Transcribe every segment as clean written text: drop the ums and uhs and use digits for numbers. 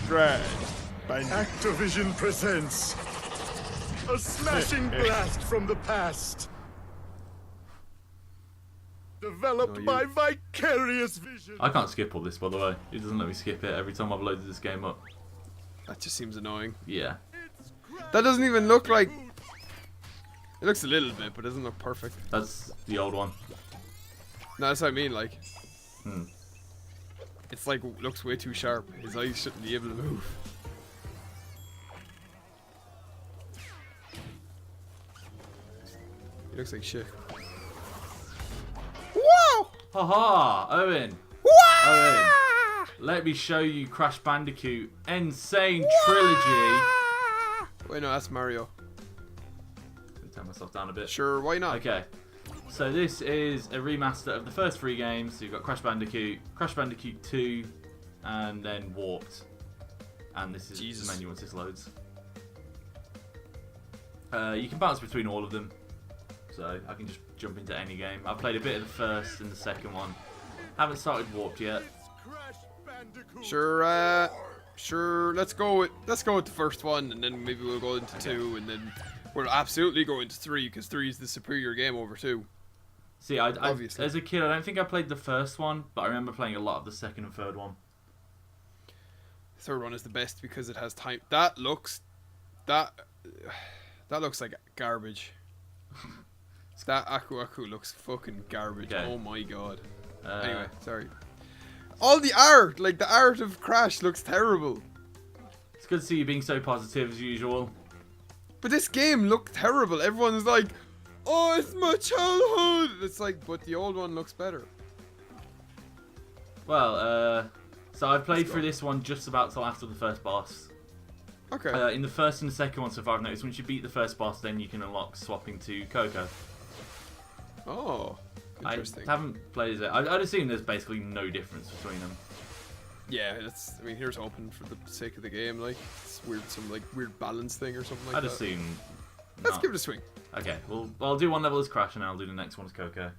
Drag. Activision presents a smashing blast from the past. Developed by Vicarious Vision. I can't skip all this, by the way. It doesn't let me skip it every time I've loaded this game up. That just seems annoying. Yeah. That doesn't even look like... It looks a little bit, but it doesn't look perfect. That's the old one. No, that's what I mean, like... Hmm. It's like, looks way too sharp. His eyes shouldn't be able to move. He looks like shit. Whoa! Haha! Owen! Whoa! Owen! Let me show you Crash Bandicoot Insane Trilogy. Wait, no, that's Mario. Turn myself down a bit. Sure, why not? Okay. So this is a remaster of the first three games. So you've got Crash Bandicoot 2, and then Warped. And this is the menu once this loads. You can bounce between all of them. So I can just jump into any game. I've played a bit of the first and the second one. Haven't started Warped yet. Sure, sure. Let's go with the first one, and then maybe we'll go into 2, and then we'll absolutely go into 3 because 3 is the superior game over 2. See, obviously. As a kid, I don't think I played the first one, but I remember playing a lot of the second and third one. The third one is the best because it has time. That looks like garbage. That Aku looks fucking garbage. Okay. Oh my god. Anyway, sorry. All the art, like the art of Crash, looks terrible. It's good to see you being so positive as usual. But this game looked terrible. Everyone's like, "Oh, it's my childhood." It's like, but the old one looks better. Well, so I played through this one just about till after the first boss. Okay. In the first and the second one, so far I've noticed, once you beat the first boss, then you can unlock swapping to Coco. Oh, interesting. I haven't played it. I'd assume there's basically no difference between them. Yeah, that's. I mean, here's hoping for the sake of the game, like it's weird, some like weird balance thing or something like I'd that. assume. Let's not. give it a swing. Okay, well, I'll do one level as Crash and I'll do the next one as Coco.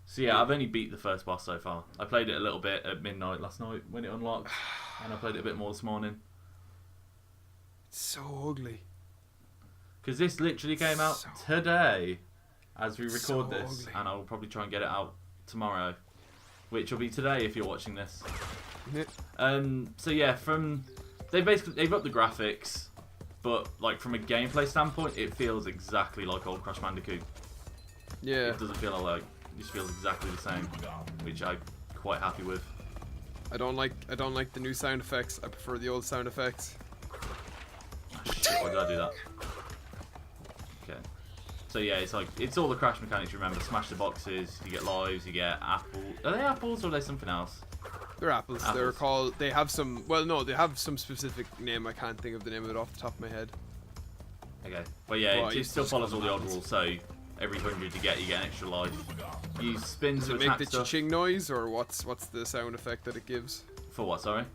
So yeah, I've only beat the first boss so far. I played it a little bit at midnight last night when it unlocked, and I played it a bit more this morning. It's so ugly. Because this literally came out today, as we record so this, ugly. and I will probably try and get it out tomorrow, which will be today if you're watching this. So yeah, they've upped the graphics, but like from a gameplay standpoint, it feels exactly like old Crash Bandicoot. Yeah. It doesn't feel like it just feels exactly the same, which I'm quite happy with. I don't like the new sound effects. I prefer the old sound effects. Oh, shit, why did I do that? Okay. So yeah, it's all the Crash mechanics you remember. Smash the boxes, you get lives, you get apples. Are they apples or are they something else? They're apples. They're called. They have some. Well, no, they have some specific name. I can't think of the name of it off the top of my head. Okay. But yeah, Well, it still follows all the old rules. So every 100 you get an extra life. Use spins Does to it make attack the stuff. cha-ching noise, or what's the sound effect that it gives For what? Sorry.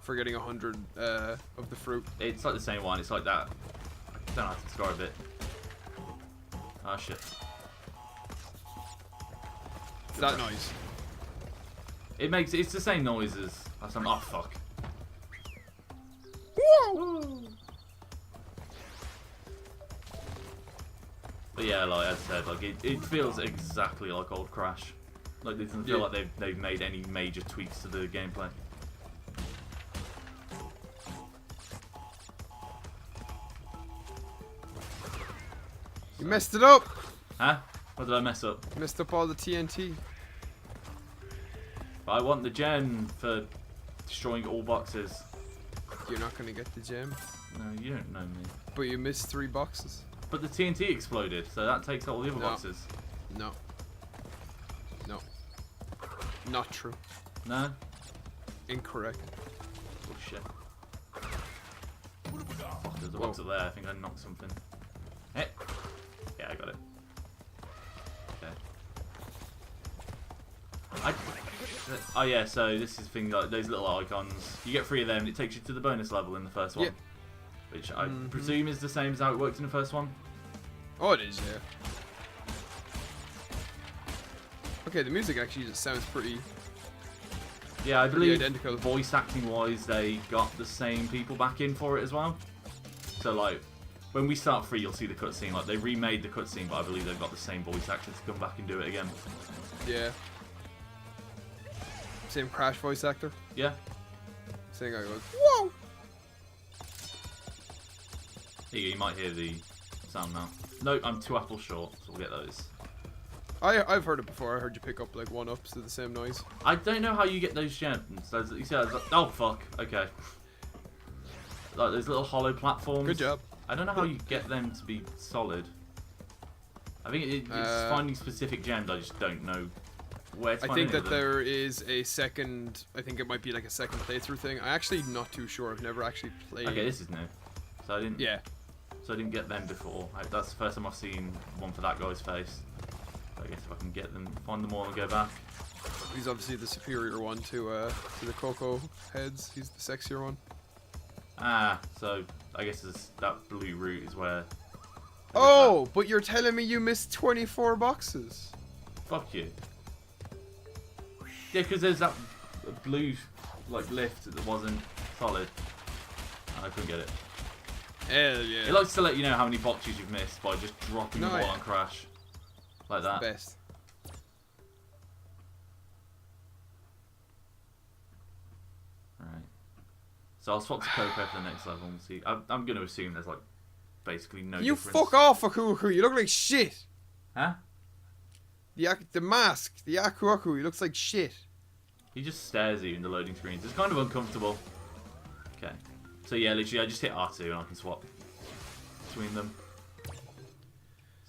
for getting 100 of the fruit? It's like the same one. It's like that. I don't know how to describe it. Oh shit. That noise. It's the same noise as some. Oh fuck. But yeah, like as I said, like it feels exactly like old Crash. Like it doesn't feel like they've made any major tweaks to the gameplay. You messed it up. Huh? What did I mess up? You messed up all the TNT. I want the gem for destroying all boxes. You're not gonna get the gem. No, you don't know me. But you missed 3 boxes. But the TNT exploded, so that takes out all the other boxes. No. No. Not true. No? Incorrect. Oh shit. Fuck, there's a box up there. I think I knocked something. Hey. Yeah, I got it. Okay. Oh yeah, so this is the thing, like those little icons. You get 3 of them and it takes you to the bonus level in the first one. Yep. Which I presume is the same as how it worked in the first one. Oh, it is, yeah. Okay, the music actually just sounds pretty. Yeah, I believe identical. voice acting wise, they got the same people back in for it as well. So like, when we start free, you'll see the cutscene. Like they remade the cutscene, but I believe they've got the same voice actors to come back and do it again. Yeah. Same Crash voice actor. Yeah. Same guy goes, whoa! Here you go, you might hear the sound now. No, I'm 2 apples short, so we'll get those. I've heard it before. I heard you pick up like 1-ups to the same noise. I don't know how you get those gems. You see, oh fuck. Okay. Like those little hollow platforms. Good job. I don't know how you get them to be solid. I think it's finding specific gems. I just don't know where to find I think any of that them. there is a second. I think it might be like a second playthrough thing. I'm actually not too sure. I've never actually played. Okay, this is new. So I didn't. Yeah. So I didn't get them before. That's the first time I've seen one for that guy's face. So I guess if I can get them, find them all, and go back. He's obviously the superior one to the Coco heads. He's the sexier one. Ah, so I guess that blue route is where. Oh, but you're telling me you missed 24 boxes. Fuck you. Yeah, because there's that blue like lift that wasn't solid. And I couldn't get it. Hell yeah. It likes to let you know how many boxes you've missed by just dropping the ball yeah. on Crash. Like that. Best. Right. So I'll swap to Coco for the next level and see. I'm going to assume there's like basically no You difference. fuck off, Akuaku. You look like shit. Huh? The mask, the Akuaku, he looks like shit. He just stares at you in the loading screens. It's kind of uncomfortable. Okay. So yeah, literally I just hit R2 and I can swap between them.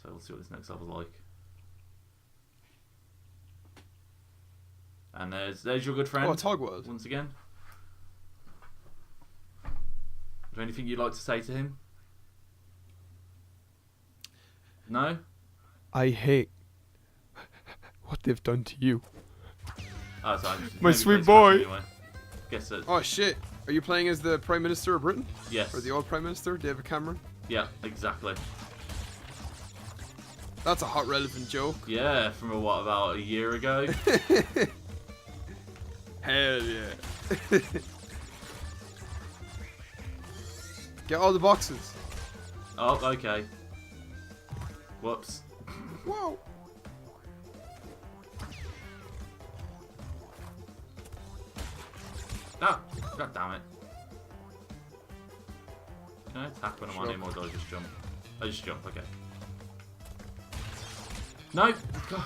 So we'll see what this next level's like. And there's your good friend. Oh, it's Hogworld. Once again. Is there anything you'd like to say to him? No? I hate what they've done to you. Oh, sorry. My Maybe sweet it's boy. Anyway. Guess that. Oh shit. Are you playing as the Prime Minister of Britain? Yes. Or the old Prime Minister, David Cameron? Yeah, exactly. That's a hot relevant joke. Yeah, from about a year ago. Hell yeah. Get all the boxes. Oh, okay. Whoops. Whoa. Ah, god damn it. Can I attack when I'm on him or do I just jump? I just jump, okay. No! God.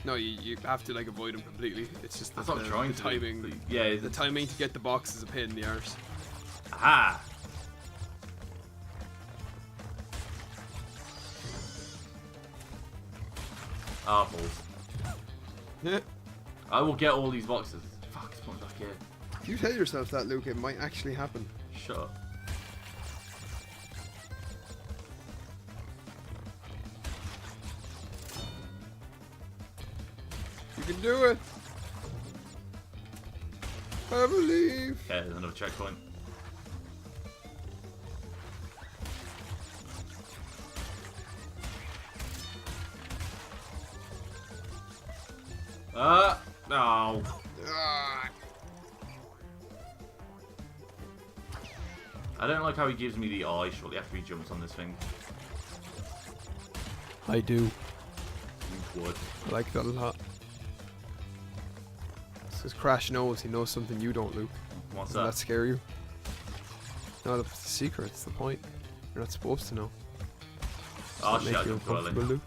No, you have to like avoid them completely. It's just That's what I'm trying the to timing. do. Yeah, The timing to get the box is a pain in the arse. aha! Ah, balls. Yeah. I will get all these boxes. Fuck, it's put back here. You tell yourself that, Luke. It might actually happen. Shut up. You can do it. I believe. Okay, there's another checkpoint. No. Ah. I don't like how he gives me the eye shortly after he jumps on this thing. I do. Wood. I like that a lot. Because Crash knows. He knows something you don't, Luke. What's Doesn't that that? scare you? No, that's the secret. It's the point. You're not supposed to know. Oh Does that shit, I make you jumped too early. uncomfortable, Luke?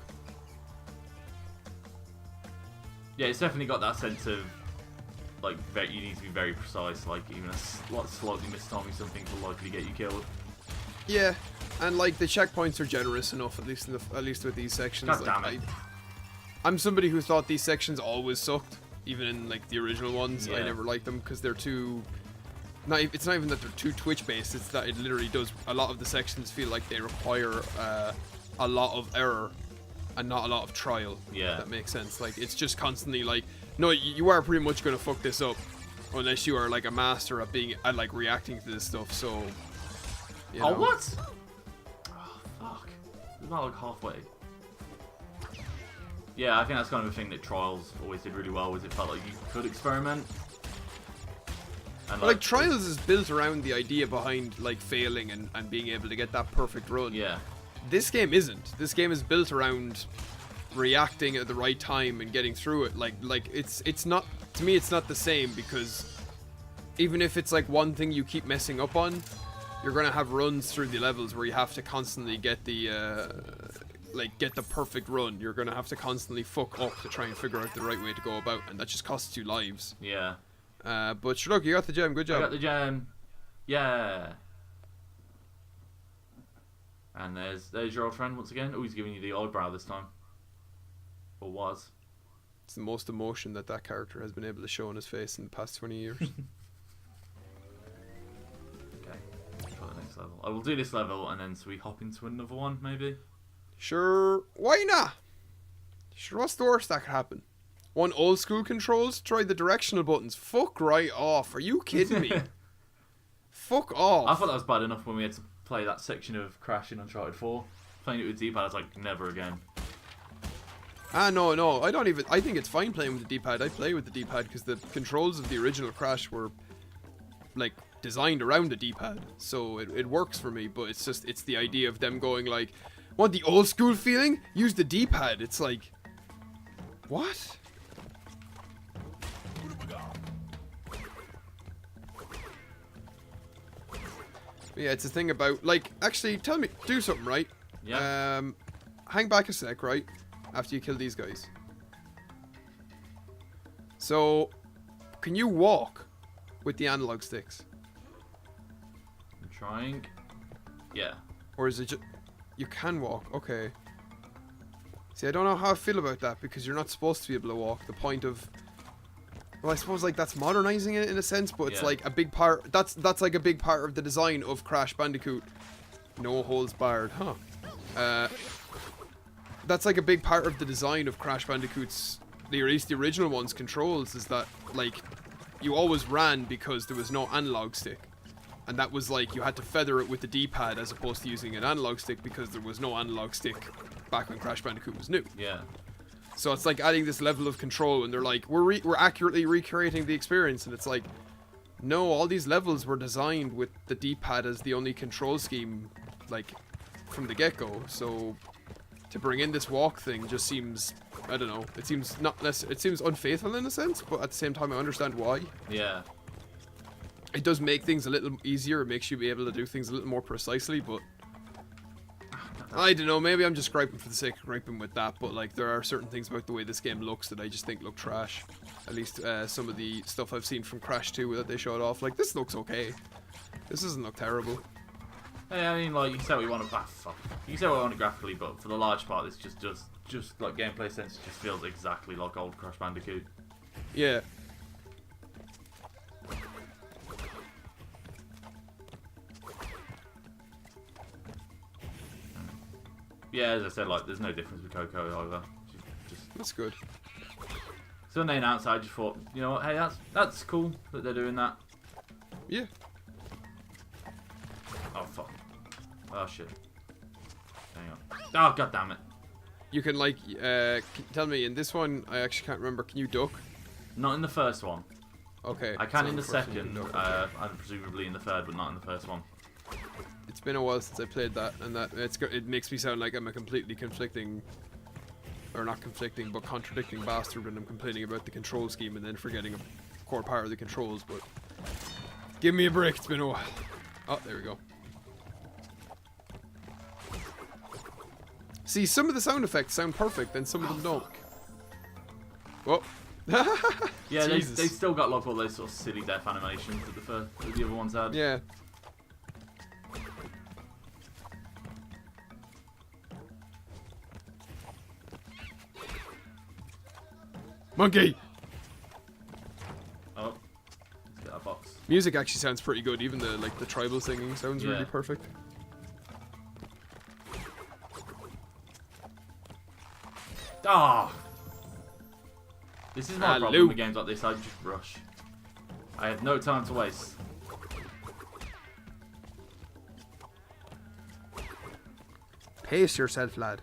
Yeah, it's definitely got that sense of like you need to be very precise. Like even a slightly mistiming something will likely get you killed. Yeah, and like the checkpoints are generous enough, at least with these sections. God Like, damn it. I'm somebody who thought these sections always sucked, even in like the original ones. I Yeah. never liked them because they're too. It's not even that they're too Twitch based. It's that it literally does. A lot of the sections feel like they require a lot of error and not a lot of trial. Yeah. If that makes sense. Like it's just constantly like, no, you are pretty much gonna fuck this up, unless you are like a master at like reacting to this stuff. So. You Oh know. what? Oh fuck! It's not like halfway. Yeah, I think that's kind of a thing that Trials always did really well, was it felt like you could experiment. And like Trials is built around the idea behind like failing and being able to get that perfect run. Yeah. This game isn't. This game is built around reacting at the right time and getting through it. Like it's not, to me it's not the same, because even if it's like one thing you keep messing up on, you're gonna have runs through the levels where you have to constantly get the get the perfect run. You're gonna have to constantly fuck up to try and figure out the right way to go about, and that just costs you lives. Yeah. But look, you got the gem. Good job. I got the gem. Yeah. And there's your old friend once again. Oh, he's giving you the eyebrow this time. Or was. It's the most emotion that character has been able to show on his face in the past 20 years. Okay. For the next level. I will do this level, and then so we hop into another one, maybe? Sure, why not? Sure, what's the worst that could happen? One old school controls? Try the directional buttons. Fuck right off. Are you kidding me? Fuck off. I thought that was bad enough when we had to play that section of Crash in Uncharted 4. Playing it with D-pad, I was like, never again. No, I don't even, I think it's fine playing with the D-pad. I play with the D-pad because the controls of the original Crash were, like, designed around the D-pad. So it works for me, but it's just, it's the idea of them going like, want the old school feeling? Use the D-pad. It's like, what? Yeah, it's a thing about, like, actually, tell me, do something, right? Yeah. Hang back a sec, right? After you kill these guys. So, can you walk with the analog sticks? I'm trying. Yeah. Or is it just... You can walk, okay. See, I don't know how I feel about that, because you're not supposed to be able to walk. The point of... Well, I suppose, like, that's modernizing it in a sense, but it's, like, a big part... That's like, a big part of the design of Crash Bandicoot. No holds barred, huh? That's, like, a big part of the design of Crash Bandicoot's... At least the original one's controls, is that, like, you always ran because there was no analog stick. And that was, like, you had to feather it with the D-pad as opposed to using an analog stick because there was no analog stick back when Crash Bandicoot was new. Yeah. So it's like adding this level of control, and they're like, we're accurately recreating the experience, and it's like, no, all these levels were designed with the D-pad as the only control scheme, like, from the get-go. So to bring in this walk thing just seems, I don't know, it seems it seems unfaithful in a sense, but at the same time I understand why. Yeah. It does make things a little easier. It makes you be able to do things a little more precisely, but I don't know, maybe I'm just griping for the sake of griping with that, but like there are certain things about the way this game looks that I just think look trash. At least some of the stuff I've seen from Crash 2 that they showed off, like this looks okay. This doesn't look terrible. Hey, I mean, like, you can say what you want to you can say what you want graphically, but for the large part, it's just like gameplay sense, it just feels exactly like old Crash Bandicoot. Yeah. Yeah, as I said, like, there's no difference with Coco either. Just That's good. Sunday nights, I just thought, you know what, hey, that's cool that they're doing that. Yeah. Oh, fuck. Oh, shit. Hang on. Oh, god damn it. You can like, tell me, in this one, I actually can't remember, can you duck? Not in the first one. Okay. I can so in the first one second, you can duck, okay. and presumably in the third, but not in the first one. It's been a while since I played that, and it makes me sound like I'm a completely conflicting, or not conflicting, but contradicting bastard when I'm complaining about the control scheme and then forgetting a core part of the controls, but give me a break, it's been a while. Oh, there we go. See, some of the sound effects sound perfect, and some of them don't. Whoa. Yeah, they still got like all those sort of silly death animations that the other ones had. Yeah. Monkey! Oh, let's get that box. Music actually sounds pretty good, even the tribal singing sounds Yeah. really perfect. Ah! This is my Hello. problem with games like this, I just rush. I have no time to waste. Pace yourself, lad.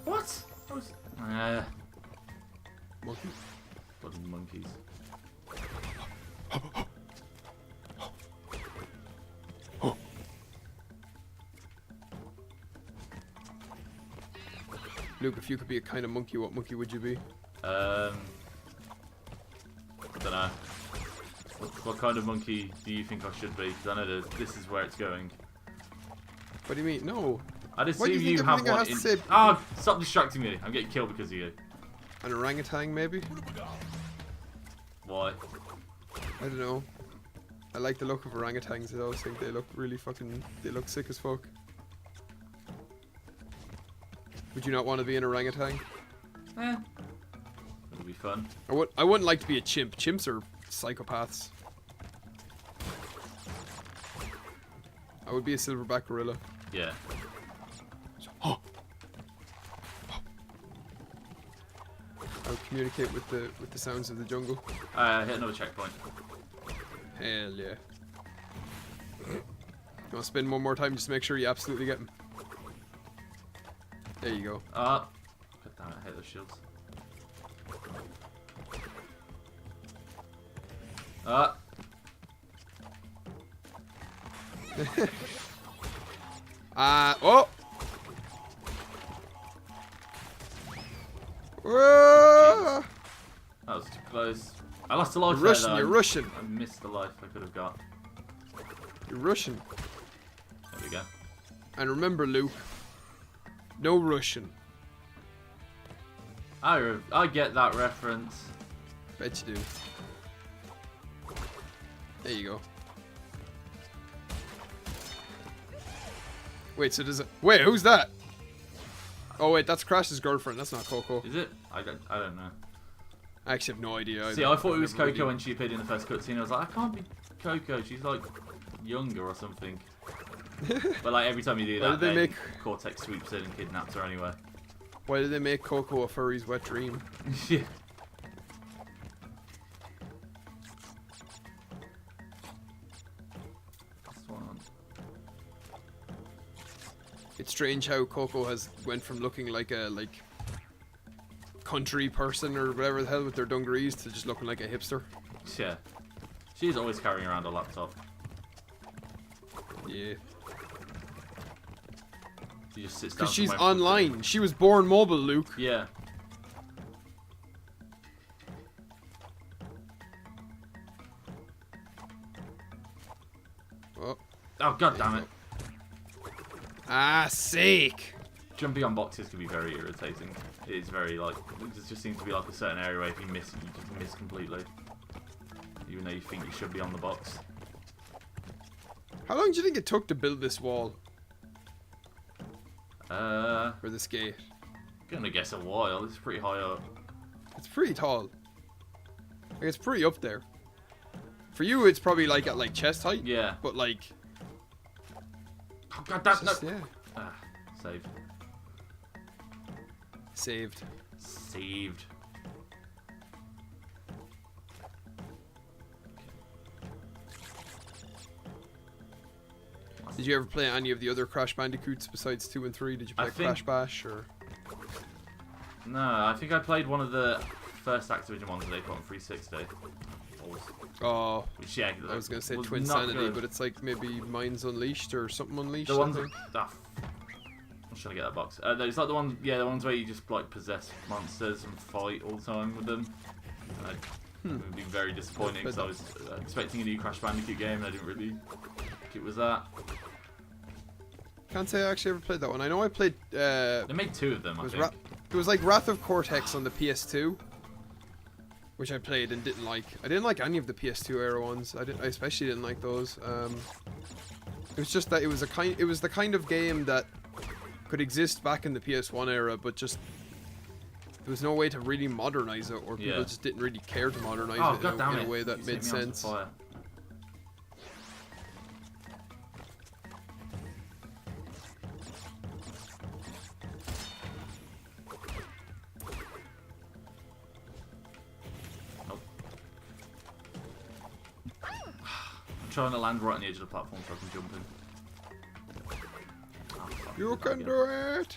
What? Monkey. Bloody monkeys. Luke, if you could be a kind of monkey, what monkey would you be? I don't know. What kind of monkey do you think I should be? Because I know that this is where it's going. What do you mean? No. I'd Why do assume you think you have everything one has in... to say- Oh, stop distracting me. I'm getting killed because of you. An orangutan, maybe? Why? I don't know. I like the look of orangutans. I always think they look really fucking... They look sick as fuck. Would you not want to be an orangutan? It'll be fun. I wouldn't like to be a chimp. Chimps are psychopaths. I would be a silverback gorilla. Yeah. I would communicate with the sounds of the jungle. Hit another checkpoint. Hell yeah. You want to spend one more time just to make sure you absolutely get him? There you go. God damn it, I hate those shields. Oh! Whoa! That was too close. I lost a life You're Russian, there, though. you're Russian. I missed the life I could have got. You're Russian. There we go. And remember, Luke, no Russian. I get that reference. Bet you do. There you go. Wait, so does it... Wait, who's that? Oh wait, that's Crash's girlfriend. That's not Coco. Is it? I don't know. I actually have no idea either. See, I thought it was I've never Coco really- when she appeared in the first cutscene. I was like, I can't be Coco. She's like younger or something. But like every time you do Why that, did they then make- Cortex sweeps in and kidnaps her anyway. Why did they make Coco a furry's wet dream? Yeah. That's one. It's strange how Coco has went from looking like a country person or whatever the hell with their dungarees to just looking like a hipster. Yeah. She's always carrying around a laptop. Yeah. She just sits down. Because she's somewhere and puts it in. online. She was born mobile, Luke. Yeah. Oh. Oh god damn it. Ah, sake. Jumping on boxes can be very irritating. It is very like there just seems to be like a certain area where if you miss it, you just miss completely. Even though you think you should be on the box. How long do you think it took to build this wall? Gonna Or this gate? guess a while. It's pretty high up. It's pretty tall. Like, it's pretty up there. For you, it's probably like at like chest height. Yeah. But like, Oh god damn it's just, no. yeah. Ah, saved. Saved. Saved. Did you ever play any of the other Crash Bandicoots besides 2 and 3? Did you play Crash Bash or? No, I think I played one of the first Activision ones that they put on 360. Oh, Which, yeah, I was gonna say was Twin not Sanity, good. but it's like maybe Minds Unleashed or something Unleashed. The ones I that, think. I'm trying to get that box. It's like the ones, yeah, the ones where you just like possess monsters and fight all the time with them. It would be very disappointing because I was expecting a new Crash Bandicoot game and I didn't really think it was that. Can't say I actually ever played that one. I know I played. They made two of them, I think. It was like Wrath of Cortex on the PS2, which I played and didn't like. I didn't like any of the PS2 era ones. I especially didn't like those. It was just that it was the kind of game that could exist back in the PS1 era, but just there was no way to really modernize it, or people just didn't really care to modernize it in a way that made sense. Trying to land right on the edge of the platform so I can jump in. You can do it.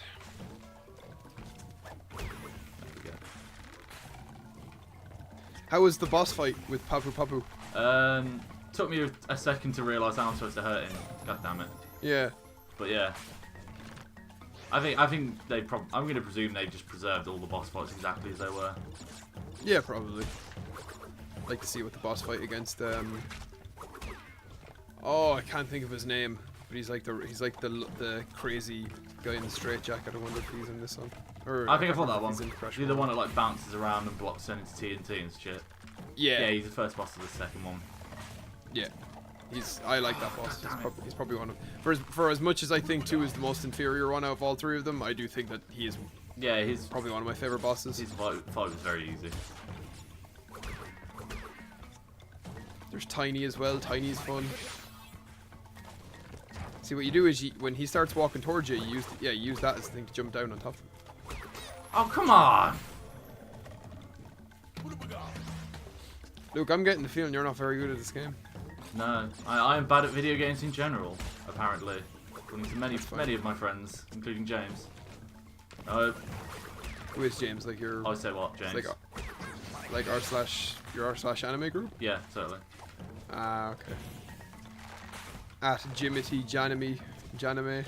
How was the boss fight with Papu Papu? Took me a second to realise how I'm supposed to hurt him. God damn it. Yeah. But yeah. I think they I'm going to presume they've just preserved all the boss fights exactly as they were. Yeah, probably. I'd like to see what the boss fight against oh, I can't think of his name, but he's like the crazy guy in the straitjacket. I wonder if he's in this one. Or I think I thought that one. He's He's the one that like bounces around and blocks into TNT and shit. Yeah. Yeah, he's the first boss of the second one. Yeah. I like that boss. He's probably one of for as much as I think 2 is the most inferior one out of all 3 of them. I do think that he is. Yeah, he's probably one of my favorite bosses. His fight was very easy. There's Tiny as well. Tiny's fun. See, what you do is when he starts walking towards you, you use that as the thing to jump down on top of him. Oh, come on! Luke, I'm getting the feeling you're not very good at this game. No, I am bad at video games in general, apparently. According to many of my friends, including James. Who is James? Like your... I say what, James? Like your r/anime group? Yeah, totally. Ah, okay. At Jimity Janime.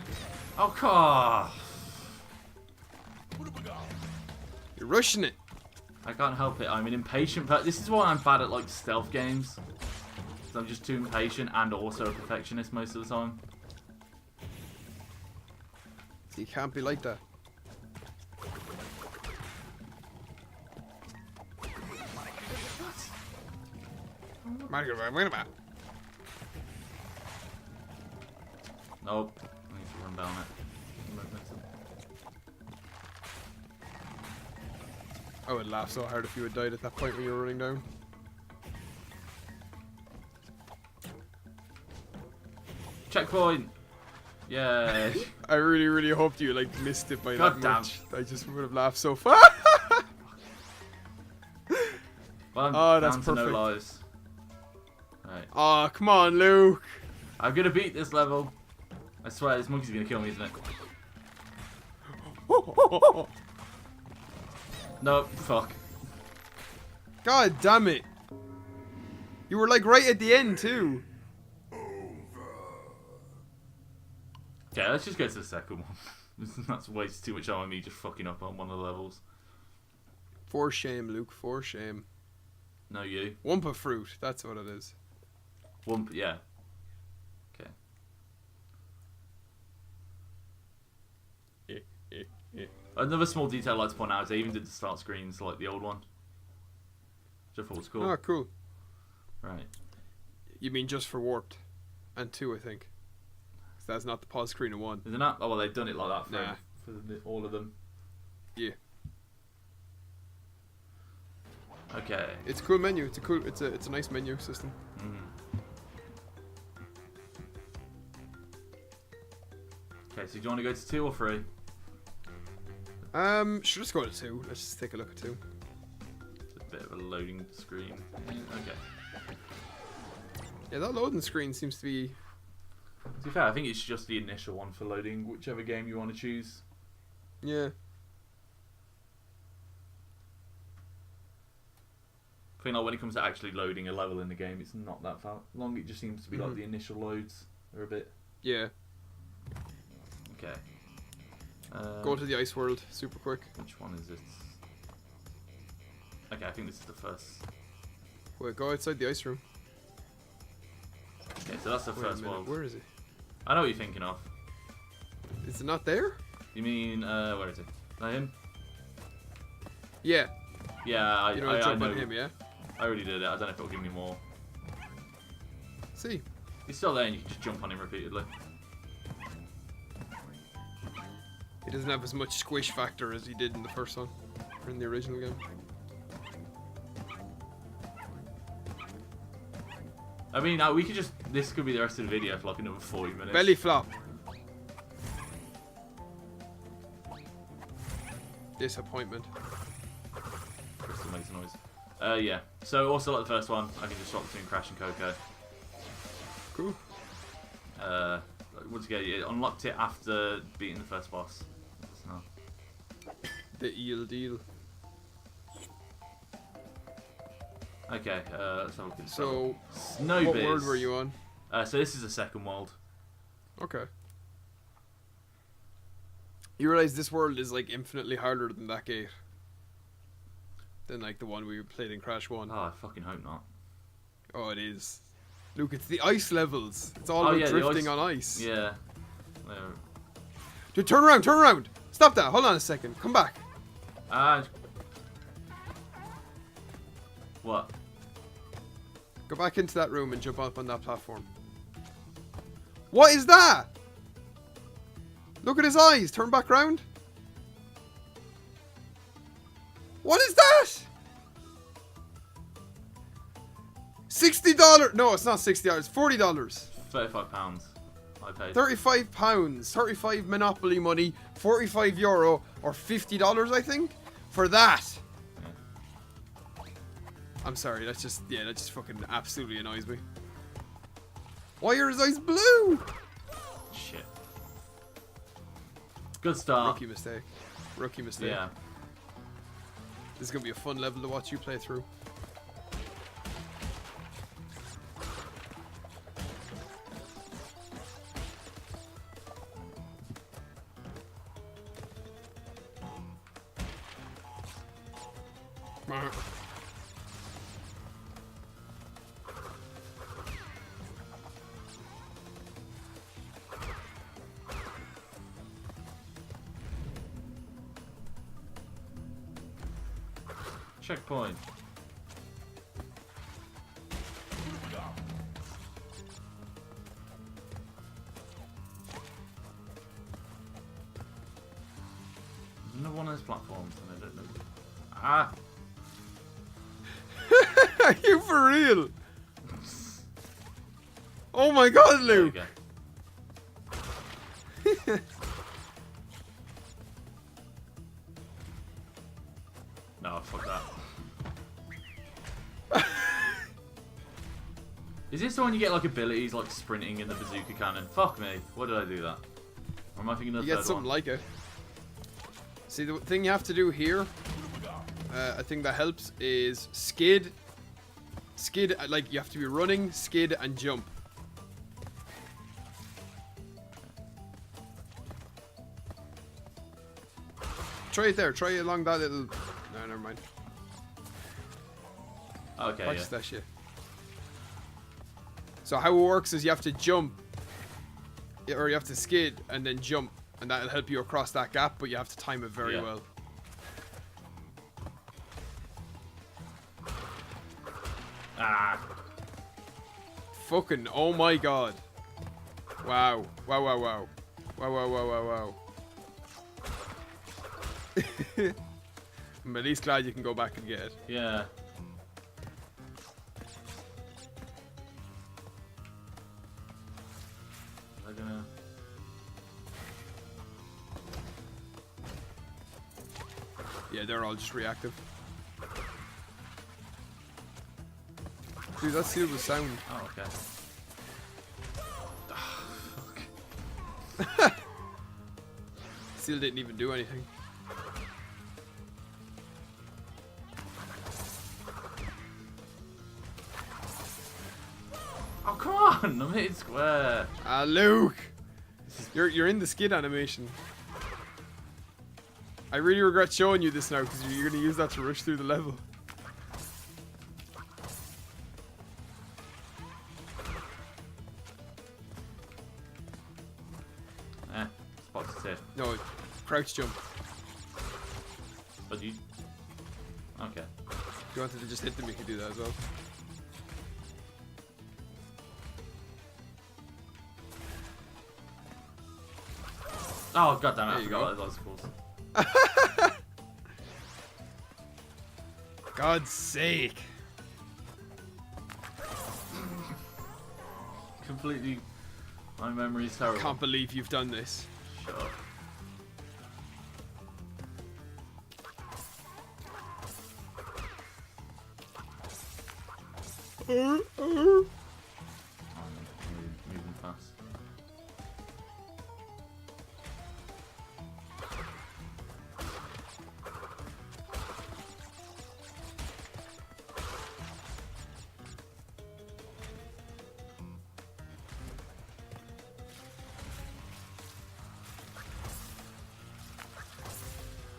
Oh, God! You're rushing it. I can't help it. I'm an impatient person. This is why I'm bad at like stealth games. So I'm just too impatient and also a perfectionist most of the time. You can't be like that. Nope. I need to run down it. I would laugh so hard if you had died at that point when you were running down. Checkpoint! Yeah. I really, really hoped you like missed it by God that damn. much. I just would have laughed so far. Well, I'm Oh, that's down to no perfect. lives. Right. Oh, come on, Luke. I'm gonna beat this level. I swear, this monkey's gonna kill me, isn't it? No, fuck. God damn it. You were like right at the end too. Okay, let's just go to the second one. That's wasted too much time on me just fucking up on one of the levels. For shame, Luke, for shame. No, you. Wumpa fruit, that's what it is. Yeah. Okay. Another small detail I'd like to point out is they even did the start screens like the old one. Which I thought was cool. Oh, cool. Right. You mean just for Warped? And 2, I think. 'Cause that's not the pause screen of 1. Isn't that? Oh, well, they've done it like that for, Nah. all of them. Yeah. Okay. It's a cool menu. It's a nice menu system. Okay, so do you want to go to 2 or 3? Should just go to 2. Let's just take a look at 2. It's a bit of a loading screen. Okay. Yeah, that loading screen seems to be... To be fair, I think it's just the initial one for loading whichever game you want to choose. Yeah. I think like when it comes to actually loading a level in the game, it's not that far long. It just seems to be like the initial loads are a bit... Yeah. Okay. Go to the ice world super quick. Which one is it? Okay, I think this is the first. Wait, go outside the ice room. Okay, so that's the Wait a first minute, world. where is it? I know what you're thinking of. Is it not there? You mean, where is it? That him? Yeah. Yeah, You know, I jump know. on him, yeah? I already did it. I don't know if it'll give me more. See. He's still there and you can just jump on him repeatedly. He doesn't have as much squish factor as he did in the first one. Or in the original game. I mean, we could just... This could be the rest of the video for like another 40 minutes. Belly flop. Disappointment. Still makes a noise. Yeah. So also like the first one, I can just swap between Crash and Coco. Cool. Once again, it unlocked it after beating the first boss. So, The eel deal. Okay, let's have a look at So, Snow what Biz. world were you on? So this is the second world. Okay. You realize this world is like infinitely harder than that gate? Than like the one we played in Crash 1. Oh, I fucking hope not. Oh, it is. Look, it's the ice levels. It's all about drifting on ice. Yeah. Dude, turn around, turn around! Stop that, hold on a second, come back. What? Go back into that room and jump up on that platform. What is that? Look at his eyes, turn back round. What is that? $60. No, it's not $60. $40. £35. I paid. £35. 35 Monopoly money. €45 or $50, I think, for that. Yeah. I'm sorry. That just fucking absolutely annoys me. Why are his eyes blue? Shit. Good start. Rookie mistake. Rookie mistake. Yeah. This is gonna be a fun level to watch you play through. Checkpoint. Another one of those platforms, and I don't know. Ah! Are you for real? Oh my god, Luke! There we go. No, fuck that. Is this the one you get like abilities like sprinting in the bazooka cannon? Fuck me. Why did I do that? Or am I thinking of the You third get something one? like it. See, the thing you have to do here, I think that helps, is skid. Skid, like you have to be running, skid, and jump. Try it there. Try it along that little. No, never mind. Okay, Practice yeah. that shit. So how it works is you have to jump, or you have to skid and then jump, and that'll help you across that gap. But you have to time it very well. Ah! Fucking, oh my god. Wow. Wow, wow, wow. Wow, wow, wow, wow, wow. I'm at least glad you can go back and get it. Yeah. Am I gonna... Yeah, they're all just reactive. Dude, that's sealed with sound. Oh, okay. Seal didn't even do anything. Oh, come on! I'm hitting square. Ah, Luke! You're in the skid animation. I really regret showing you this now because you're going to use that to rush through the level. Spots it. No, crouch jump. But you... Okay. If you wanted to just hit them, you could do that as well. Oh, goddammit, I There you forgot go. that was cool. God's sake. Completely... My memory's terrible. Can't believe you've done this. Shut up. Oh, moving fast.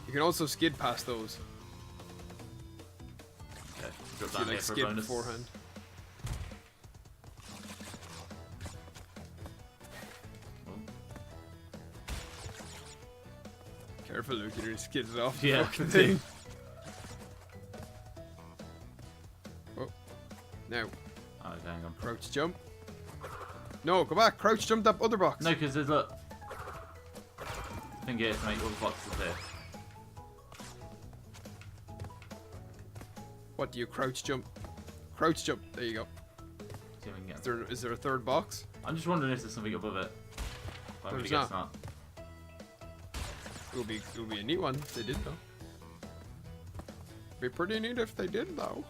You can also skid past those. Okay, drop So down you here like for a skid bonus. beforehand. Oh. Careful, Luke, you nearly skidded it off the Yeah, fucking thing. Oh. Now, Oh, okay, hang on. crouch jump. No, go back. Crouch jump that other box. No, because there's a thing here to make all the boxes here. What do you crouch jump? Crouch jump. There you go. See if we can get Is there a third box? I'm just wondering if there's something above it. But I'm There's gonna guess not. It would be a neat one if they did though. Be pretty neat if they did though.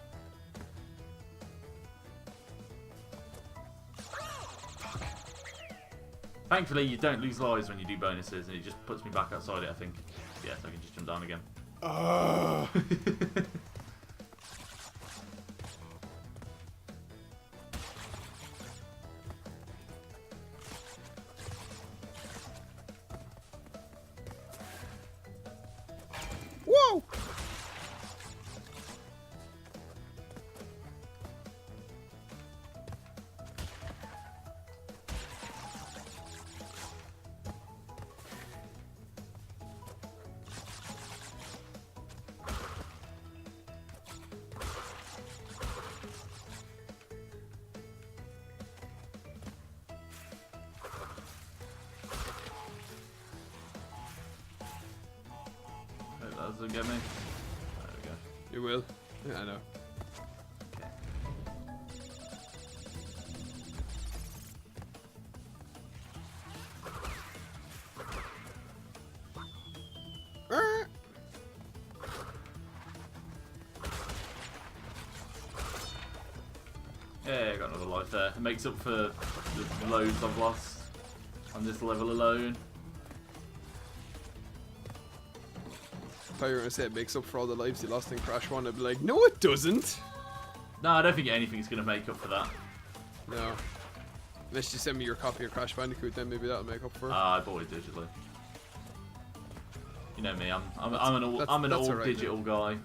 Thankfully, you don't lose lives when you do bonuses, and it just puts me back outside it, I think. Yeah, so I can just jump down again. Whoa! Hope that doesn't get me. There we go. You will. Yeah, I know. Okay. Ah! Yeah, I got another life there. It makes up for the loads I've lost on this level alone. I thought you were gonna say it makes up for all the lives you lost in Crash 1. I'd be like, no, it doesn't. No, I don't think anything's going to make up for that. No. Unless you send me your copy of Crash Bandicoot, then maybe that'll make up for it. I bought it digitally. You know me, I'm an that's all alright, digital guy.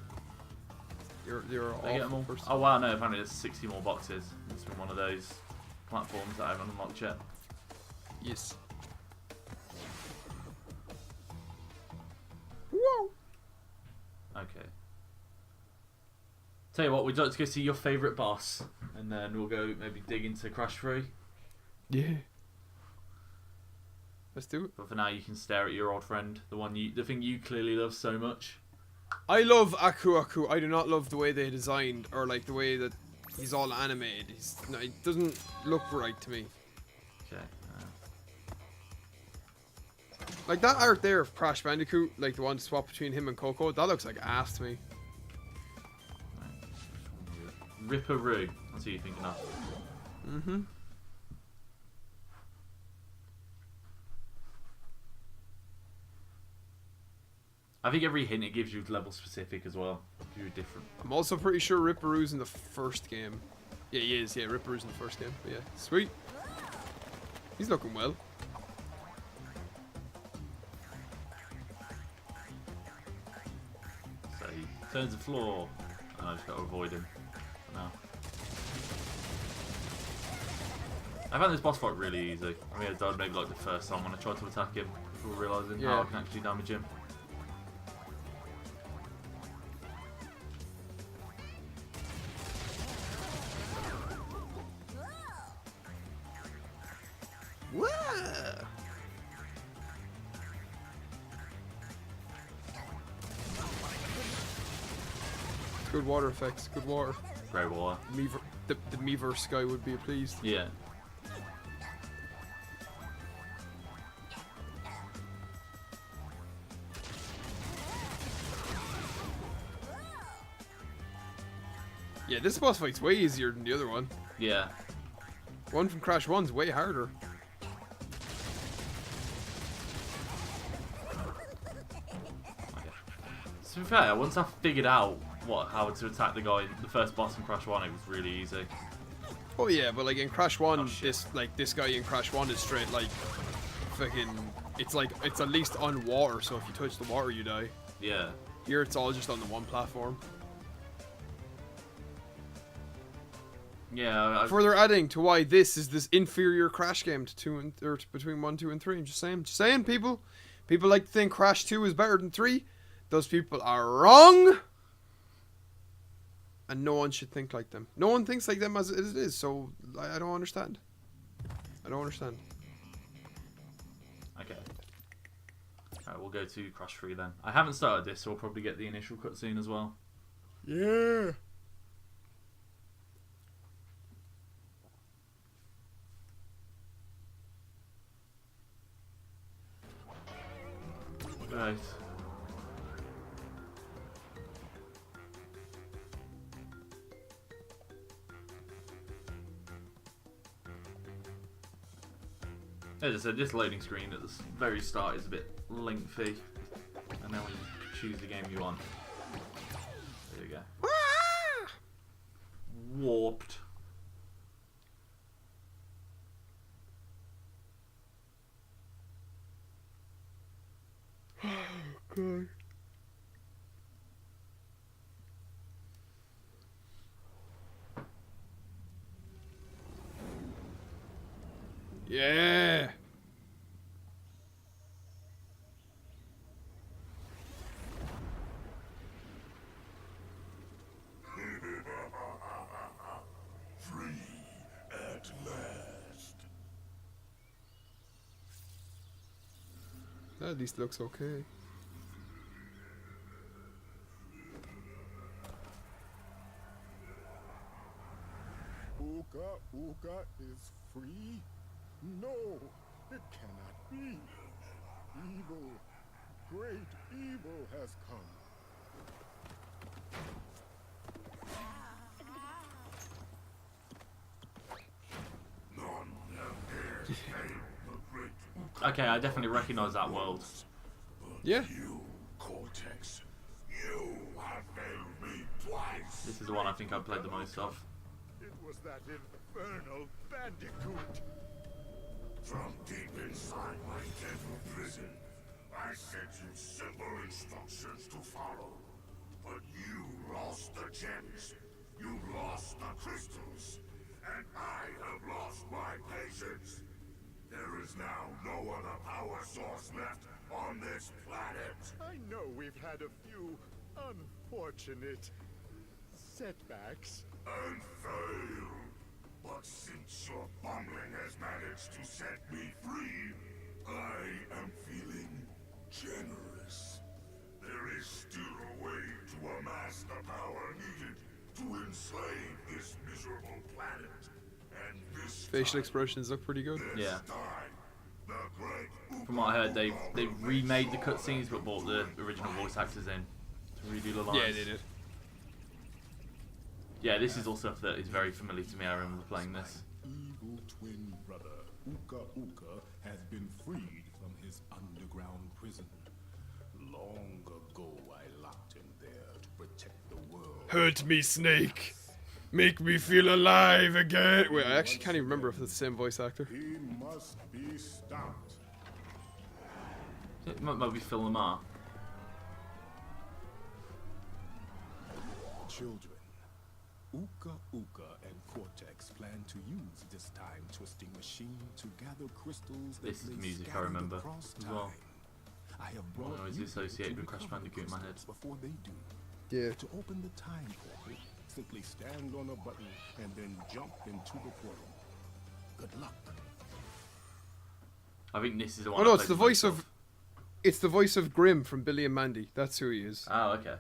You're Did I get them awful all? person. Oh wow, no, apparently there's 60 more boxes. It's been one of those platforms that I haven't unlocked yet. Yes. Whoa! Okay. Tell you what, we'd like to go see your favourite boss, and then we'll go maybe dig into Crash 3. Yeah. Let's do it. But for now, you can stare at your old friend, the thing you clearly love so much. I love Aku Aku. I do not love the way they designed, or like the way that he's all animated. No, it doesn't look right to me. Okay. Like that art there of Crash Bandicoot, like the one swap between him and Coco, that looks like ass to me. Ripperoo. That's who you're thinking of. Mm-hmm. I think every hint it gives you is level specific as well. Gives you different. I'm also pretty sure Ripperoo's in the first game. Yeah, he is. Yeah, Ripperoo's in the first game. But yeah, sweet. He's looking well. So he turns the floor, and I just got to avoid him for now. I found this boss fight really easy. I mean, I died maybe like the first time when I tried to attack him before realising how I can actually damage him. Whoa! Good water effects. Good water. Grey water. The Miiverse guy would be pleased. Yeah. Yeah, this boss fight's way easier than the other one. Yeah. One from Crash 1's way harder. To be fair, once I figured out how to attack the first boss in Crash 1, it was really easy. Oh yeah, but like in Crash 1, Oh, shit. this guy in Crash 1 is straight like fucking it's like, it's at least on water, so if you touch the water, you die. Yeah. Here, it's all just on the one platform. Yeah. Further adding to why this is this inferior Crash game to 2 and or between 1, 2, and 3. I'm just saying, people. People like to think Crash 2 is better than 3. Those people are wrong. And no one should think like them. No one thinks like them as it is, so I don't understand. I don't understand. Okay. Alright, we'll go to Crash 3 then. I haven't started this, so we'll probably get the initial cutscene as well. Yeah. Right. As I said, this loading screen at the very start is a bit lengthy. And then when you choose the game you want. There you go. Warped. God. Yeah. Free at last. That at least looks okay. Uka is free? No, it cannot be. Evil, great evil has come. Okay, I definitely recognise that world. Yeah. You, Cortex, you have failed me twice. This is the one I think I've played the most of. It was that infernal Bandicoot. From deep inside my deadly prison, I sent you simple instructions to follow. But you lost the gems, you lost the crystals, and I have lost my patience. There is now no other power source left on this planet. I know we've had a few unfortunate setbacks. And failed. But since your bumbling has managed to set me free, I am feeling generous. There is still a way to amass the power needed to enslave this miserable planet. And this Facial expressions look pretty good. Yeah. From what I heard, they've remade the cutscenes but brought the original voice actors in to redo the lines. Yeah, they did. Yeah, this is all stuff that is very familiar to me. I remember playing this. Evil twin brother, Uka Uka, has been freed from his underground prison. Long ago, I locked him there to protect the world. Hurt me, Snake. Make me feel alive again. Wait, I actually can't even remember if it's the same voice actor. He must be stopped. It might be Phil Lamar. Children, Uka Uka and Cortex plan to use this time-twisting machine to gather crystals that This is lay music I scattered remember across as well. time. I have brought Oh, is you it associated to with Crash recover the Bandicoot in my head? crystals before they do. Yeah. To open the time portal, simply stand on a button and then jump into the portal. Good luck. I think this is the one. Oh no, I it's played the most voice of. It's the voice of Grim from Billy and Mandy. That's who he is. Oh, okay.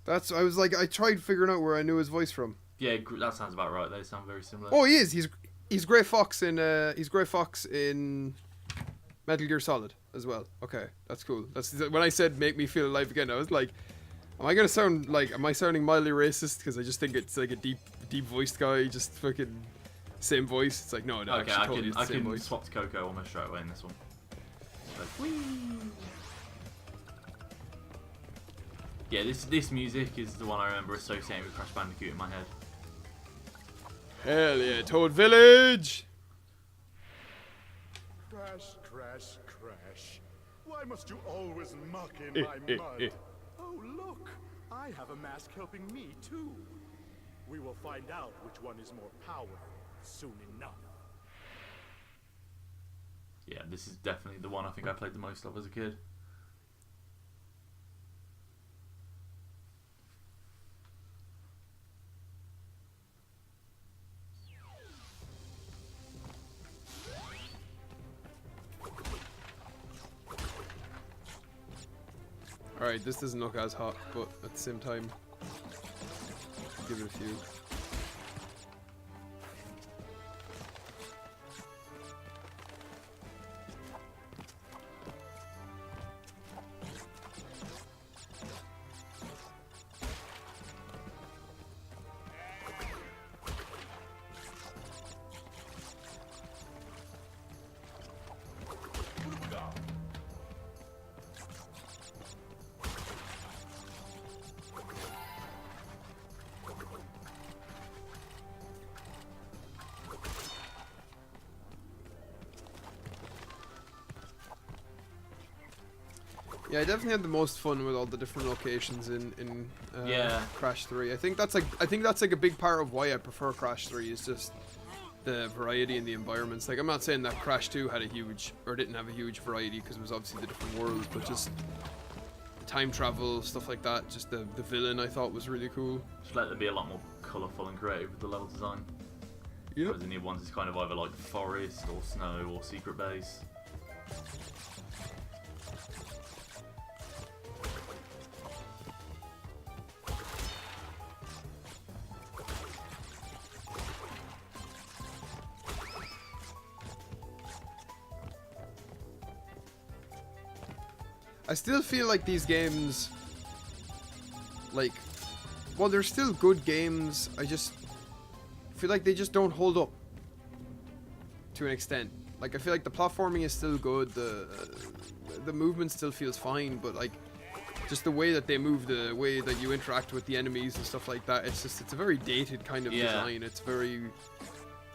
That's. I was like, I tried figuring out where I knew his voice from. Yeah, that sounds about right. They sound very similar. Oh, he is. He's Grey Fox in. He's Grey Fox in Metal Gear Solid as well. Okay, that's cool. That's when I said "make me feel alive again." I was like, am I gonna sound like? Am I sounding mildly racist? Because I just think it's like a deep voiced guy, just fucking same voice. It's like no, okay, actually, totally I the same can voice. swap to Coco almost straight away in this one. So, yeah, this music is the one I remember associating with Crash Bandicoot in my head. Hell yeah, Toad Village! Crash Crash, crash, crash. Why must you always muck in my mud? Oh, look! I have a mask helping me, too. We will find out which one is more powerful soon enough. Yeah, this is definitely the one I think I played the most of as a kid. Alright, this doesn't look as hot, but at the same time, give it a few. Yeah, I definitely had the most fun with all the different locations in Crash 3. I think that's like a big part of why I prefer Crash 3 is just the variety in the environments. Like, I'm not saying that Crash 2 had a huge or didn't have a huge variety because it was obviously the different worlds, but just the time travel stuff like that. Just the villain I thought was really cool. Just let there be a lot more colourful and creative with the level design. Yep. Whereas the new ones is kind of either like forest or snow or secret base. I still feel like these games, like, well, they're still good games. I just feel like they just don't hold up to an extent. Like, I feel like the platforming is still good, the movement still feels fine, but like, just the way that they move, the way that you interact with the enemies and stuff like that, it's a very dated kind of design. It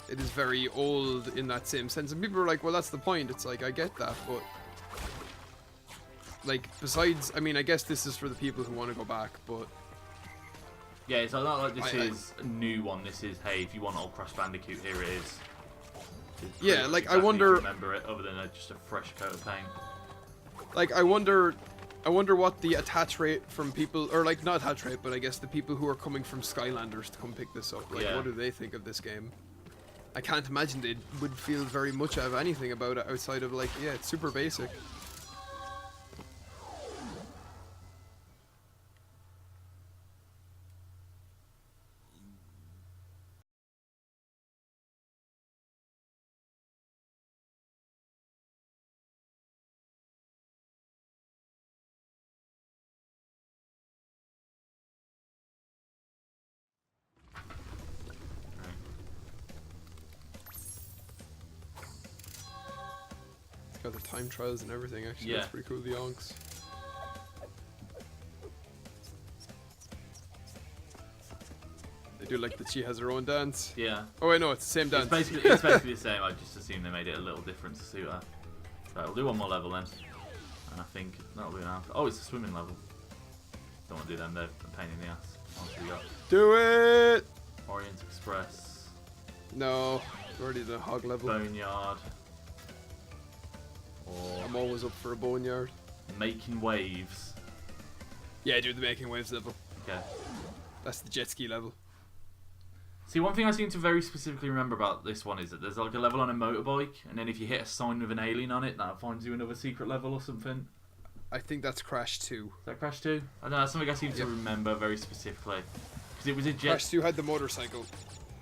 is very old in that same sense. And people are like, well, that's the point. It's like, I get that, but like, besides, I mean, I guess this is for the people who want to go back, but yeah, it's not like this is a new one. This is, hey, if you want old Crash Bandicoot, here it is. Yeah, like, exactly I wonder, remember it other than just a fresh coat of paint. Like, I wonder what the attach rate from people, or like, not attach rate, but I guess the people who are coming from Skylanders to come pick this up, like, what do they think of this game? I can't imagine they would feel very much of anything about it outside of, like, yeah, it's super basic. Got the time trials and everything, actually. That's pretty cool, the onks. They do like that she has her own dance. Yeah. Oh wait, no, it's the same dance. It's basically the same. I just assume they made it a little different to suit her. Right, we'll do one more level then. And I think that'll be enough. Oh, it's a swimming level. Don't want to do them, they're a pain in the ass. What else we got? Do it! Orient Express. No, it's already the hog level. Boneyard. Or I'm always up for a boneyard. Making Waves. Yeah, do the making waves level. Okay. That's the jet ski level. See, one thing I seem to very specifically remember about this one is that there's like a level on a motorbike, and then if you hit a sign with an alien on it, that finds you another secret level or something. I think that's Crash 2. Is that Crash 2? I don't know, that's something I seem to remember very specifically. Because it was a jet... Crash 2 had the motorcycle.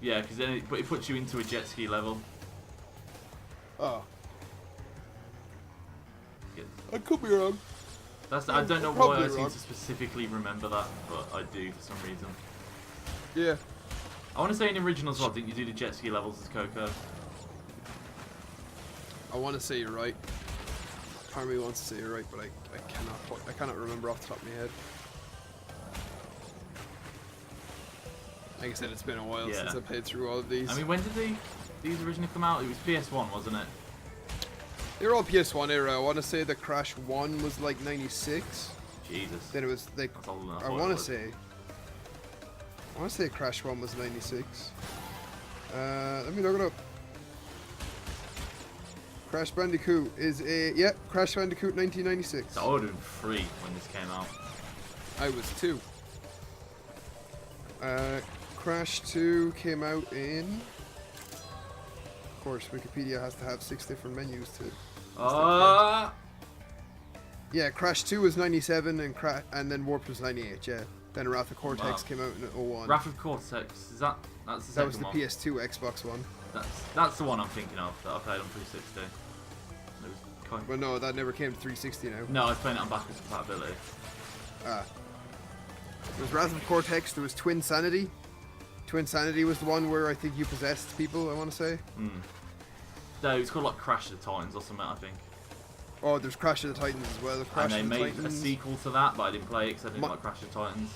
Yeah, because then it puts you into a jet ski level. Oh. Yeah. I could be wrong. I don't know why I seem to specifically remember that, but I do for some reason. Yeah. I want to say in the original as well, didn't you do the jet ski levels as Coco? I want to say you're right. Part of me wants to say you're right, but I cannot remember off the top of my head. Like I said, it's been a while since I played through all of these. I mean, when did these originally come out? It was PS1, wasn't it? They're all PS1 era. I want to say the Crash 1 was like 96. Jesus. Then it was like, That's older than I I thought it want to was. say Crash 1 was 96. Let me look it up. Crash Bandicoot is Crash Bandicoot 1996. So I would have been 3 when this came out. I was 2. Crash 2 came out in... Of course, Wikipedia has to have 6 different menus to... Yeah, Crash 2 was 97 and then Warped was 98, yeah. Then Wrath of Cortex came out in 01. Wrath of Cortex, is that's the That second was the one? PS2 Xbox one. That's the one I'm thinking of that I played on 360. It was kind Well, no, that never came to 360 now. No, I was playing it on backwards compatibility. There was Wrath of Cortex, there was Twin Sanity. Twin Sanity was the one where I think you possessed people, I want to say. No, it's called like Crash of the Titans or something, I think. Oh, there's Crash of the Titans as well. Crash And they of the made a Titans, sequel to that, but I didn't play it because I didn't like Crash of the Titans.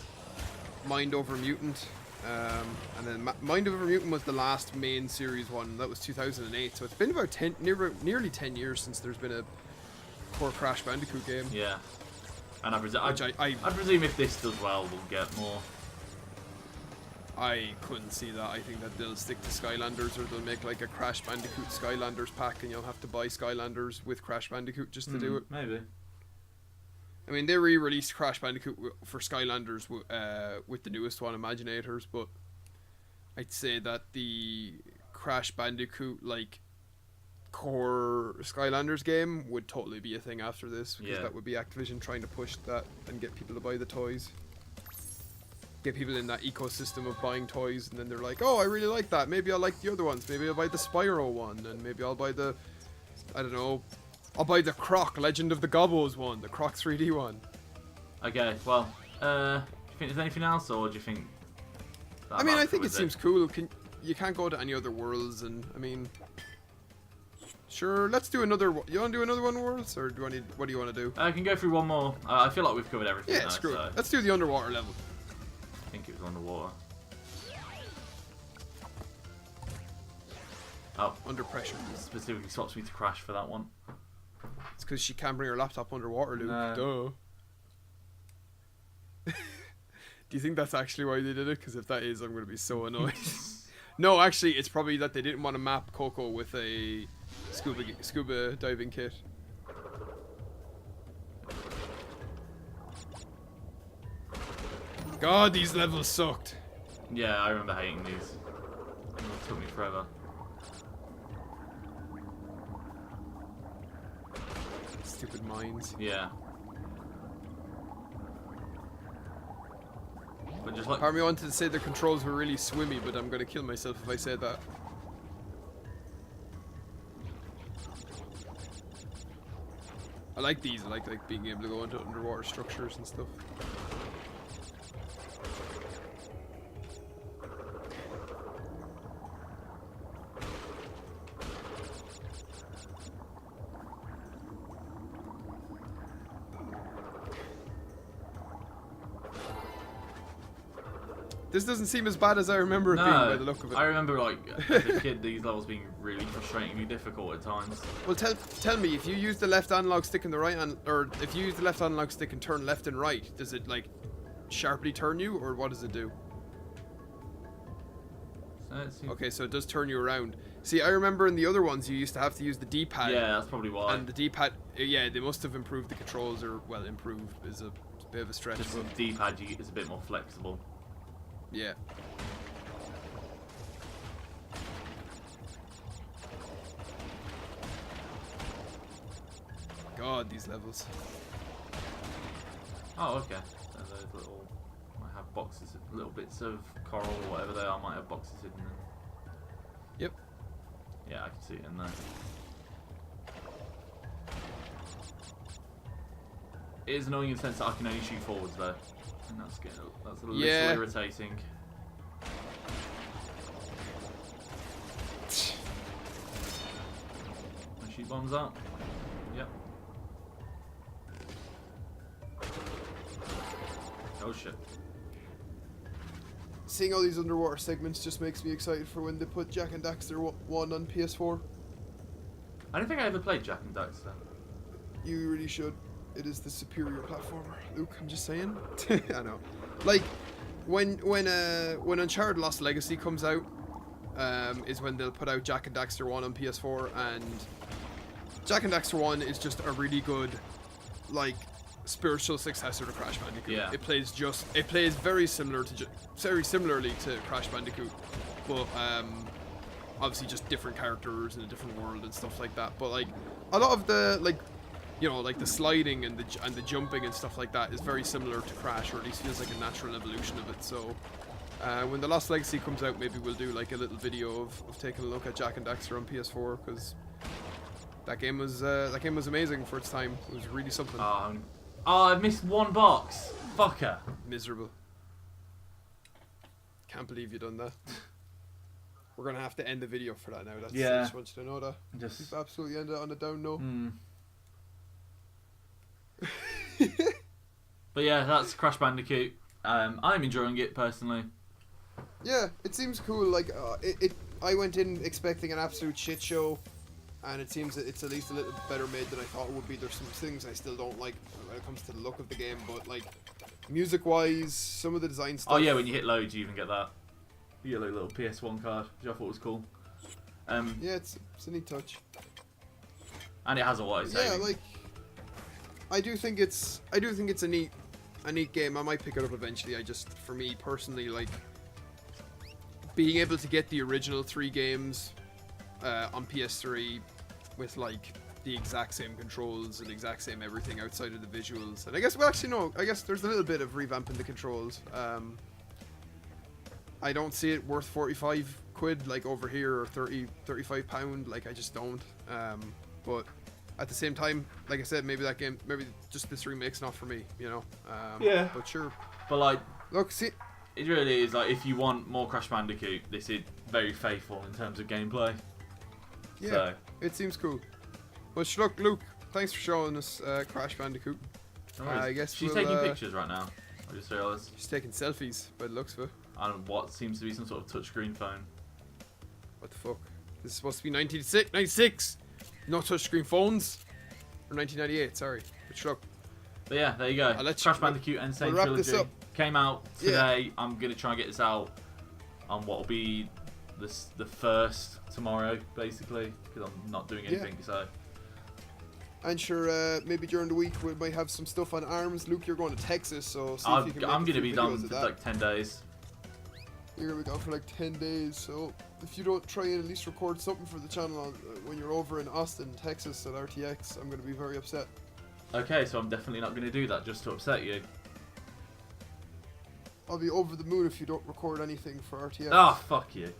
Mind Over Mutant. And then Mind Over Mutant was the last main series one. That was 2008. So it's been about nearly 10 years since there's been a core Crash Bandicoot game. Yeah. And I Which presume if this does well, we'll get more. I couldn't see that. I think that they'll stick to Skylanders, or they'll make like a Crash Bandicoot Skylanders pack, and you'll have to buy Skylanders with Crash Bandicoot just to do it. Maybe. I mean, they re-released Crash Bandicoot for Skylanders with the newest one, Imaginators, but I'd say that the Crash Bandicoot like core Skylanders game would totally be a thing after this, because that would be Activision trying to push that and get people to buy the toys. Get people in that ecosystem of buying toys, and then they're like, oh, I really like that. Maybe I'll like the other ones. Maybe I'll buy the Spyro one, and maybe I'll buy the, I don't know, I'll buy the Croc Legend of the Gobbos one, the Croc 3D one. Okay, well, do you think there's anything else, or do you think... I mean, I think it seems cool. You can't go to any other worlds, and I mean, sure, let's do another. You want to do another one, Worlds, or what do you want to do? I can go through one more. I feel like we've covered everything. Yeah, now, screw so it. Let's do the underwater level. I think it was underwater. Oh, Under pressure. specifically swaps me to Crash for that one. It's because she can't bring her laptop underwater, Luke. No. Duh. Do you think that's actually why they did it? Because if that is, I'm going to be so annoyed. No, actually, it's probably that they didn't want to map Coco with a scuba diving kit. God, these levels sucked. Yeah, I remember hating these. It took me forever. Stupid mines. Yeah. But just like... Part of me wanted to say the controls were really swimmy, but I'm going to kill myself if I said that. I like these. I like being able to go into underwater structures and stuff. This doesn't seem as bad as I remember it being by the look of it. I remember, like, as a kid, these levels being really frustratingly difficult at times. Well, tell me, if you use the left analog stick and the right or if you use the left analog stick and turn left and right, does it like sharply turn you, or what does it do? Okay, so it does turn you around. See, I remember in the other ones you used to have to use the D-pad. Yeah, that's probably why. And the D-pad, yeah, they must have improved the controls, or well, improved is a bit of a stretch. Just the D-pad is a bit more flexible. Yeah. God, these levels. Oh, okay. So those little might have boxes, little bits of coral or whatever they are, might have boxes hidden in. Yep. Yeah, I can see it in there. It is annoying in the sense that I can only shoot forwards though. And that's a little irritating. I shoot bombs up. Yep. Oh shit. Seeing all these underwater segments just makes me excited for when they put Jak and Daxter 1 on PS4. I don't think I ever played Jak and Daxter. You really should. It is the superior platformer, Luke. I'm just saying. I know. Like when Uncharted Lost Legacy comes out, is when they'll put out Jak and Daxter 1 on PS4, and Jak and Daxter 1 is just a really good, like, spiritual successor to Crash Bandicoot. Yeah. It plays very similarly to Crash Bandicoot, but obviously just different characters in a different world and stuff like that. But like a lot of the like the sliding and the jumping and stuff like that is very similar to Crash, or at least feels like a natural evolution of it. So when the Lost Legacy comes out, maybe we'll do like a little video of taking a look at Jak and Daxter on PS4, because that game was amazing for its time. It was really something. I missed one box. Fucker. Miserable. Can't believe you done that. We're gonna have to end the video for that now. I just want you to know that. We've absolutely ended it on a down note. But yeah, that's Crash Bandicoot. I'm enjoying it personally. Yeah, it seems cool. Like I went in expecting an absolute shit show, and it seems that it's at least a little better made than I thought it would be. There's some things I still don't like when it comes to the look of the game, but like music-wise, some of the design stuff. Oh yeah, when you hit loads, you even get that. You get like a little PS1 card, which I thought was cool. Yeah, it's a neat touch. And it has a what it's Yeah, like I do think it's a neat game. I might pick it up eventually. For me personally, like being able to get the original 3 games on PS3 with like the exact same controls and exact same everything outside of the visuals. And I guess, well, actually no, I guess there's a little bit of revamping the controls. I don't see it worth 45 quid like over here, or 35 pound. Like I just don't. But at the same time, like I said, maybe just this remake's not for me, you know. Yeah. But sure. But like, look, see, it really is like, if you want more Crash Bandicoot, this is very faithful in terms of gameplay. yeah, So. it seems cool. But look, Luke, thanks for showing us Crash Bandicoot. I guess she's taking pictures right now. I just realised. She's taking selfies by the looks of it. On what seems to be some sort of touchscreen phone. What the fuck? This is supposed to be 96. No touchscreen phones. Or 1998, sorry. But look. But yeah, there you go. Crash Bandicoot and Sane Trilogy came out today. Yeah. I'm going to try and get this out on what will be the first tomorrow, basically, because I'm not doing anything, so. And sure, maybe during the week we might have some stuff on ARMS. Luke, you're going to Texas, so see if you can I'm going to be done for like 10 days. You're going to be gone for like 10 days, so if you don't try and at least record something for the channel when you're over in Austin, Texas at RTX, I'm going to be very upset. Okay, so I'm definitely not going to do that just to upset you. I'll be over the moon if you don't record anything for RTX. Oh, fuck you.